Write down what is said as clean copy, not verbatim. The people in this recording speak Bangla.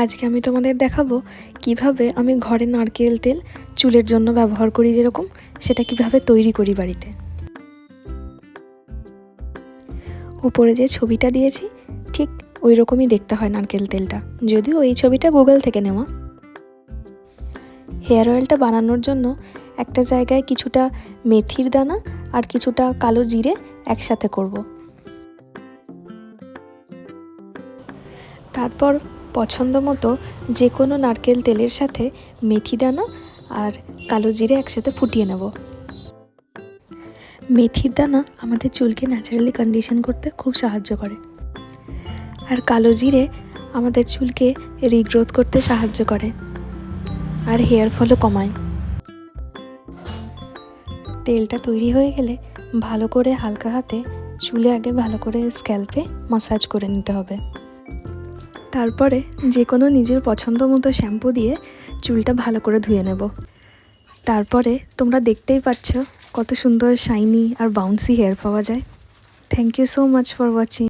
আজকে আমি তোমাদের দেখাবো কিভাবে আমি ঘরে নারকেল তেল চুলের জন্য ব্যবহার করি, যেরকম সেটা কিভাবে তৈরি করি বাড়িতে। উপরে যে ছবিটা দিয়েছি ঠিক ওই রকমই দেখতে হয় নারকেল তেলটা, যদিও এই ছবিটা গুগল থেকে নেওয়া। হেয়ার অয়েলটা বানানোর জন্য একটা জায়গায় কিছুটা মেথির দানা আর কিছুটা কালো জিরে একসাথে করব। তারপর পছন্দ মতো যে কোনো নারকেল তেলের সাথে মেথি দানা আর কালো জিরে একসাথে ফুটিয়ে নেব। মেথির দানা আমাদের চুলকে ন্যাচারালি কন্ডিশন করতে খুব সাহায্য করে, আর কালো জিরে আমাদের চুলকে রিগ্রোথ করতে সাহায্য করে আর হেয়ার ফলও কমায়। তেলটা তৈরি হয়ে গেলে ভালো করে হালকা হাতে চুলে আগে ভালো করে স্ক্যাল্পে মাসাজ করে নিতে হবে। তারপরে যে কোনো নিজের পছন্দ মতো শ্যাম্পু দিয়ে চুলটা ভালো করে ধুয়ে নেব। তারপরে তোমরা দেখতেই পাচ্ছ কত সুন্দর শাইনি আর বাউন্সি হেয়ার পাওয়া যায়। Thank you so much for watching.